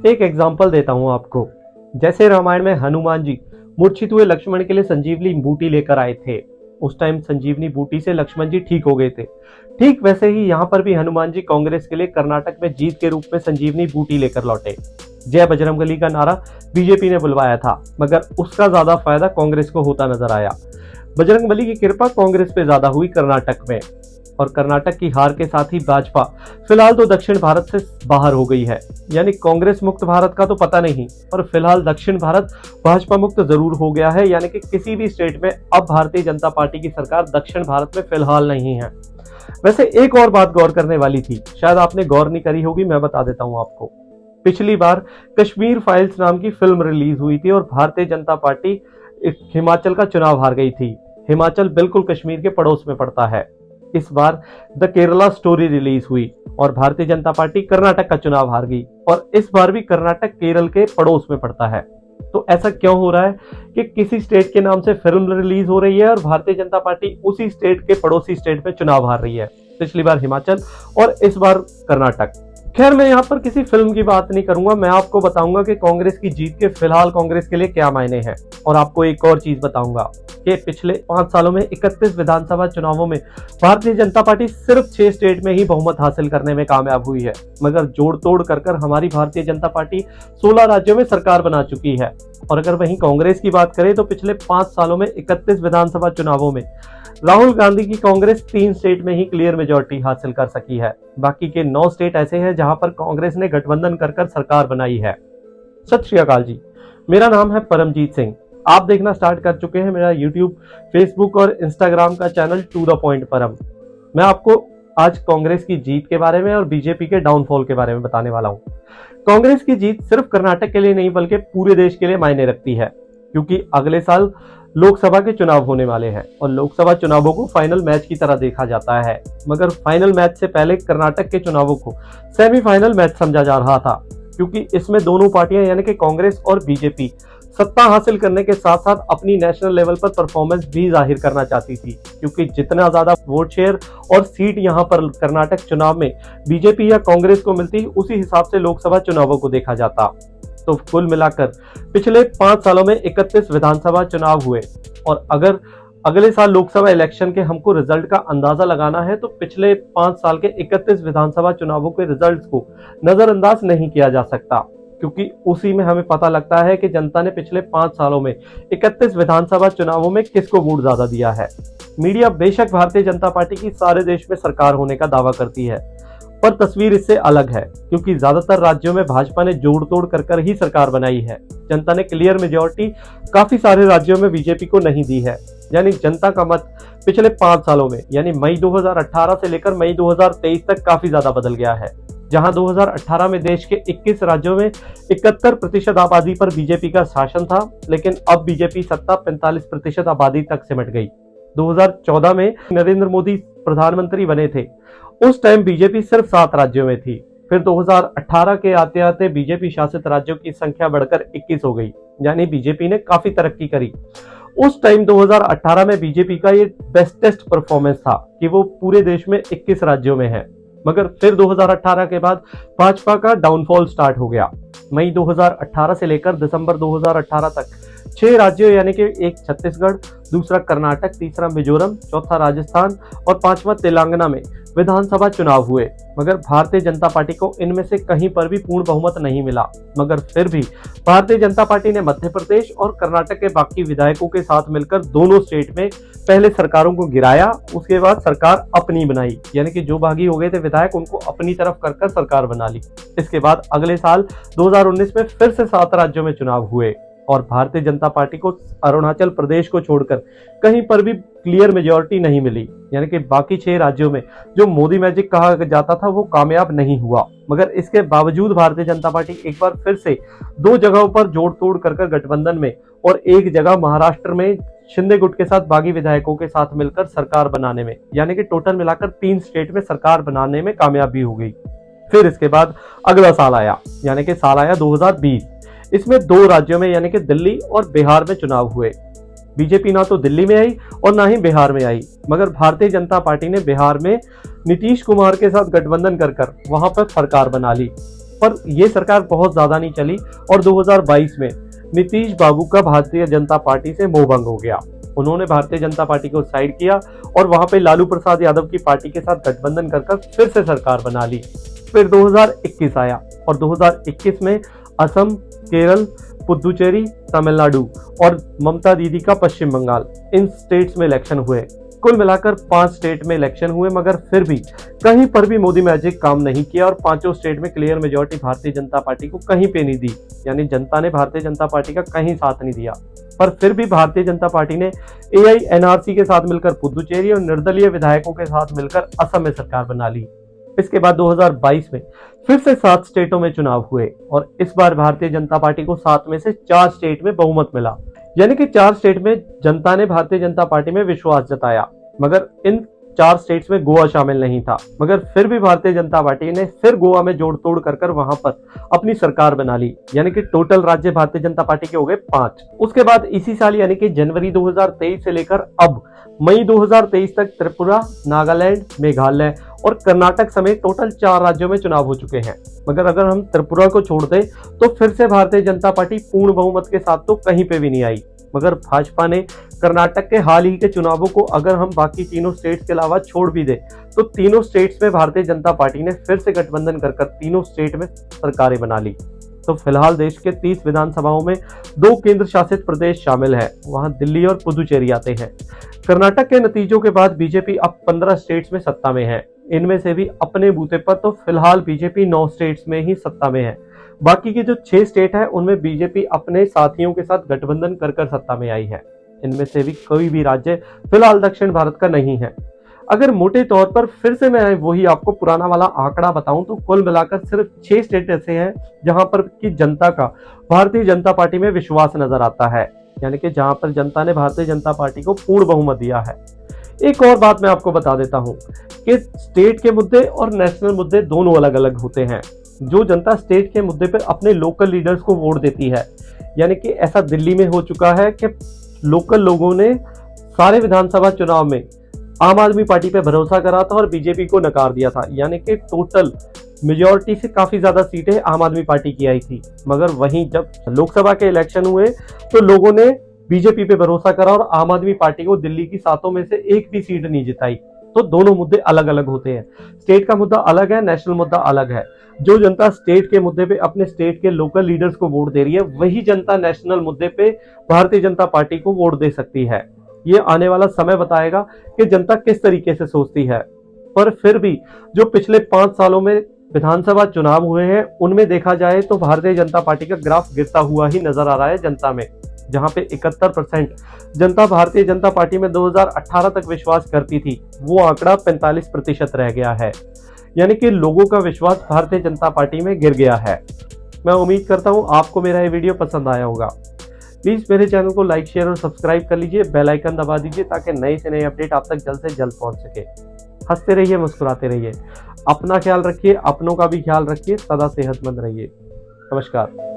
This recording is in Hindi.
एक एग्जाम्पल देता हूं आपको। जैसे रामायण में हनुमान जी मूर्छित हुए लक्ष्मण के लिए संजीवनी बूटी लेकर आए थे। उस टाइम संजीवनी बूटी से लक्ष्मण जी ठीक हो गए थे। ठीक वैसे ही यहाँ पर भी हनुमान जी कांग्रेस के लिए कर्नाटक में जीत के रूप में संजीवनी बूटी लेकर लौटे। जय बजरंगबली का नारा बीजेपी ने बुलवाया था, मगर उसका ज्यादा फायदा कांग्रेस को होता नजर आया। बजरंगबली की कृपा कांग्रेस पे ज्यादा हुई कर्नाटक में, और कर्नाटक की हार के साथ ही भाजपा फिलहाल तो दक्षिण भारत से बाहर हो गई है। यानी कांग्रेस मुक्त भारत का तो पता नहीं, पर फिलहाल दक्षिण भारत भाजपा मुक्त जरूर हो गया है। यानी कि किसी भी स्टेट में अब भारतीय जनता पार्टी की सरकार दक्षिण भारत में फिलहाल नहीं है। वैसे एक और बात गौर करने वाली थी, शायद आपने गौर नहीं करी होगी, मैं बता देता हूं आपको। पिछली बार कश्मीर फाइल्स नाम की फिल्म रिलीज हुई थी और भारतीय जनता पार्टी हिमाचल का चुनाव हार गई थी। हिमाचल बिल्कुल कश्मीर के पड़ोस में पड़ता है। इस बार द केरला स्टोरी रिलीज हुई और भारतीय जनता पार्टी कर्नाटक का चुनाव हार गई, और इस बार भी कर्नाटक केरल के पड़ोस में पड़ता है। तो ऐसा क्यों हो रहा है कि किसी स्टेट के नाम से फिल्म रिलीज हो रही है और भारतीय जनता पार्टी उसी स्टेट के पड़ोसी स्टेट में चुनाव हार रही है? पिछली बार हिमाचल और इस बार कर्नाटक। खैर, मैं यहाँ पर किसी फिल्म की बात नहीं करूंगा, मैं आपको बताऊंगा कि कांग्रेस की जीत के फिलहाल कांग्रेस के लिए क्या मायने हैं। और आपको एक और चीज बताऊंगा कि पिछले 5 सालों में 31 विधानसभा चुनावों में भारतीय जनता पार्टी सिर्फ 6 स्टेट में ही बहुमत हासिल करने में कामयाब हुई है, मगर जोड़ तोड़ कर हमारी भारतीय जनता पार्टी 16 राज्यों में सरकार बना चुकी है। और अगर वहीं कांग्रेस की बात करें तो पिछले 5 सालों में 31 विधानसभा चुनावों में राहुल गांधी की कांग्रेस 3 स्टेट में ही क्लियर मेजोरिटी हासिल कर सकी है। बाकी के 9 स्टेट ऐसे हैं जहां पर कांग्रेस ने गठबंधन कर सरकार बनाई है। सत श्री अकाल जी, मेरा नाम है परमजीत सिंह। आप देखना स्टार्ट कर चुके हैं मेरा यूट्यूब, फेसबुक और इंस्टाग्राम का चैनल टू द पॉइंट परम। मैं आपको आज कांग्रेस की जीत के बारे में और बीजेपी के डाउनफॉल के बारे में बताने वाला हूं। कांग्रेस की जीत सिर्फ कर्नाटक के लिए नहीं बल्कि पूरे देश के लिए मायने रखती है, क्योंकि अगले साल लोकसभा के चुनाव होने वाले हैं और लोकसभा चुनावों को फाइनल मैच की तरह देखा जाता है। मगर फाइनल मैच से पहले कर्नाटक के चुनावों को सेमीफाइनल मैच समझा जा रहा था, क्योंकि इसमें दोनों पार्टियां यानी कि कांग्रेस और बीजेपी सत्ता हासिल करने के साथ साथ अपनी नेशनल लेवल पर परफॉर्मेंस भी जाहिर करना चाहती थी। क्योंकि जितना ज्यादा वोट शेयर और सीट यहां पर कर्नाटक चुनाव में बीजेपी या कांग्रेस को मिलती, उसी हिसाब से लोकसभा चुनावों को देखा जाता। तो कुल मिलाकर पिछले 5 सालों में 31 विधानसभा चुनाव हुए, और अगर अगले साल लोकसभा इलेक्शन के हमको रिजल्ट का अंदाजा लगाना है तो पिछले 5 साल के 31 विधानसभा चुनावों के रिजल्ट्स को नजरअंदाज नहीं किया जा सकता, क्योंकि उसी में हमें पता लगता है कि जनता ने पिछले 5 सालों में 31 विधानसभा चुनावों में किसको वोट ज्यादा दिया है। मीडिया बेशक भारतीय जनता पार्टी की सारे देश में सरकार होने का दावा करती है, पर तस्वीर इससे अलग है, क्योंकि ज्यादातर राज्यों में भाजपा ने जोड़ तोड़ कर ही सरकार बनाई है। जनता ने क्लियर मेजोरिटी काफी सारे राज्यों में बीजेपी को नहीं दी है। यानी जनता का मत पिछले 5 सालों में यानी मई 2018 से लेकर मई 2023 तक काफी ज्यादा बदल गया है। जहां 2018 में देश के 21 राज्यों में 71% आबादी पर बीजेपी का शासन था, लेकिन अब बीजेपी सत्ता 45% आबादी तक सिमट गई। 2014 में नरेंद्र मोदी प्रधानमंत्री बने थे, उस टाइम बीजेपी सिर्फ 7 राज्यों में थी। फिर 2018 के आते आते बीजेपी शासित राज्यों की संख्या बढ़कर 21 हो गई, यानी बीजेपी ने काफी तरक्की करी। उस टाइम 2018 में बीजेपी का ये बेस्टेस्ट परफॉर्मेंस था कि वो पूरे देश में 21 राज्यों में है। मगर फिर 2018 के बाद भाजपा का डाउनफॉल स्टार्ट हो गया। मई 2018 से लेकर दिसंबर 2018 तक 6 राज्यों यानी कि एक छत्तीसगढ़, दूसरा कर्नाटक, तीसरा मिजोरम, चौथा राजस्थान और 5वां तेलंगाना में विधानसभा चुनाव हुए। मगर भारतीय जनता पार्टी को इनमें से कहीं पर भी पूर्ण बहुमत नहीं मिला। मगर फिर भी भारतीय जनता पार्टी ने मध्य प्रदेश और कर्नाटक के बाकी विधायकों के साथ मिलकर दोनों स्टेट में पहले सरकारों को गिराया, उसके बाद सरकार अपनी बनाई। यानी कि जो बागी हो गए थे विधायक, उनको अपनी तरफ कर सरकार बना ली। इसके बाद अगले साल 2019 में फिर से 7 राज्यों में चुनाव हुए और भारतीय जनता पार्टी को अरुणाचल प्रदेश को छोड़कर कहीं पर भी क्लियर मेजॉरिटी नहीं मिली। यानी कि बाकी 6 राज्यों में जो मोदी मैजिक कहा जाता था वो कामयाब नहीं हुआ। मगर इसके बावजूद भारतीय जनता पार्टी एक बार फिर से 2 जगहों पर जोड़ तोड़ कर गठबंधन में और एक जगह महाराष्ट्र में शिंदे गुट के साथ बागी विधायकों के साथ मिलकर सरकार बनाने में, यानी कि टोटल मिलाकर 3 स्टेट में सरकार बनाने में कामयाब भी हो गई। फिर इसके बाद अगला साल आया, यानी कि साल आया 2020। इसमें 2 राज्योों में यानी कि दिल्ली और बिहार में चुनाव हुए। बीजेपी ना तो दिल्ली में आई और ना ही बिहार में आई, मगर भारतीय जनता पार्टी ने बिहार में नीतीश कुमार के साथ गठबंधन कर वहां पर सरकार बना ली। पर यह सरकार बहुत ज्यादा नहीं चली और 2022 में नीतीश बाबू का भारतीय जनता पार्टी से मोहभंग हो गया। उन्होंने भारतीय जनता पार्टी को साइड किया और वहां पे लालू प्रसाद यादव की पार्टी के साथ गठबंधन कर फिर से सरकार बना ली। फिर 2021 आया और 2021 में असम, केरल, पुदुचेरी, तमिलनाडु और ममता दीदी का पश्चिम बंगाल, इन स्टेट्स में इलेक्शन हुए। कुल मिलाकर 5 स्टेट में इलेक्शन हुए, मगर फिर भी कहीं पर भी मोदी मैजिक काम नहीं किया और 5 स्टेट में clear majority Bharatiya Janata party को कहीं पे नहीं दी। यानी जनता ने भारतीय जनता पार्टी का कहीं साथ नहीं दिया। पर फिर भी भारतीय जनता पार्टी ने AINRC के साथ मिलकर पुदुचेरी और निर्दलीय विधायकों के साथ मिलकर असम में सरकार बना ली। इसके बाद 2022 में फिर से 7 स्टेटों में चुनाव हुए और इस बार भारतीय जनता पार्टी को 7 में से 4 स्टेट में बहुमत मिला। यानी कि 4 स्टेट में जनता ने भारतीय जनता पार्टी में विश्वास जताया, मगर इन 4 स्टेट्स में गोवा शामिल नहीं था। मगर फिर भी भारतीय जनता पार्टी ने फिर गोवा में जोड़ तोड़ कर वहां पर अपनी सरकार बना ली। यानी कि टोटल राज्य भारतीय जनता पार्टी के हो गए 5। उसके बाद इसी साल यानी कि जनवरी 2023 से लेकर अब मई 2023 तक त्रिपुरा, नागालैंड, मेघालय और कर्नाटक समेत टोटल 4 राज्यों में चुनाव हो चुके हैं। मगर अगर हम त्रिपुरा को छोड़ दें तो फिर से भारतीय जनता पार्टी पूर्ण बहुमत के साथ तो कहीं पे भी नहीं आई। मगर भाजपा ने कर्नाटक के हाल ही के चुनावों को अगर हम बाकी तीनों स्टेट्स के अलावा छोड़ भी दें तो तीनों स्टेट्स में भारतीय जनता पार्टी ने फिर से गठबंधन कर तीनों स्टेट में सरकारें बना ली। तो फिलहाल देश के 30 विधानसभाओं में 2 केंद्र शासित प्रदेश शामिल है, वहां दिल्ली और पुदुचेरी आते हैं। कर्नाटक के नतीजों के बाद बीजेपी अब 15 स्टेट्स में सत्ता में है। इनमें से भी अपने बूते पर तो फिलहाल बीजेपी 9 स्टेट्स में ही सत्ता में है। बाकी की जो 6 स्टेट है उनमें बीजेपी अपने साथियों के साथ गठबंधन कर सत्ता में आई है। इनमें से भी कोई भी राज्य फिलहाल दक्षिण भारत का नहीं है। अगर मोटे तौर पर फिर से मैं वही आपको पुराना वाला आंकड़ा बताऊं तो कुल मिलाकर सिर्फ 6 स्टेट ऐसे हैं जहां पर की जनता का भारतीय जनता पार्टी में विश्वास नजर आता है। यानी कि जहां पर जनता ने भारतीय जनता पार्टी को पूर्ण बहुमत दिया है। एक और बात मैं आपको बता देता हूं कि स्टेट के मुद्दे और नेशनल मुद्दे दोनों अलग अलग होते हैं। जो जनता स्टेट के मुद्दे पर अपने लोकल लीडर्स को वोट देती है, यानी कि ऐसा दिल्ली में हो चुका है कि लोकल लोगों ने सारे विधानसभा चुनाव में आम आदमी पार्टी पे भरोसा करा था और बीजेपी को नकार दिया था। यानी कि टोटल मेजॉरिटी से काफी ज्यादा सीटें आम आदमी पार्टी की आई थी। मगर वहीं जब लोकसभा के इलेक्शन हुए तो लोगों ने बीजेपी पे भरोसा करा और आम आदमी पार्टी को दिल्ली की 7 में से एक भी सीट नहीं जिताई। तो दोनों मुद्दे अलग अलग होते हैं। स्टेट का मुद्दा अलग है, नेशनल मुद्दा अलग है। जो जनता स्टेट के मुद्दे पे अपने स्टेट के लोकल लीडर्स को वोट दे रही है, वही जनता नेशनल मुद्दे पे भारतीय जनता पार्टी को वोट दे सकती है। ये आने वाला समय बताएगा कि जनता किस तरीके से सोचती है। पर फिर भी जो पिछले 5 सालों में विधानसभा चुनाव हुए हैं उनमें देखा जाए तो भारतीय जनता पार्टी का ग्राफ गिरता हुआ ही नजर आ रहा है जनता में। जहां पे 71% जनता भारतीय जनता पार्टी में 2018 तक विश्वास करती थी, वो आंकड़ा 45% रह गया है। यानी कि लोगों का विश्वास भारतीय जनता पार्टी में गिर गया है। मैं उम्मीद करता हूं आपको मेरा ये वीडियो पसंद आया होगा। प्लीज मेरे चैनल को लाइक, शेयर और सब्सक्राइब कर लीजिए। बेल आइकन दबा दीजिए ताकि नए से नए अपडेट आप तक जल्द से जल्द पहुंच सके। हंसते रहिए, मुस्कुराते रहिए, अपना ख्याल रखिए, अपनों का भी ख्याल रखिए, सदा सेहतमंद रहिए। नमस्कार।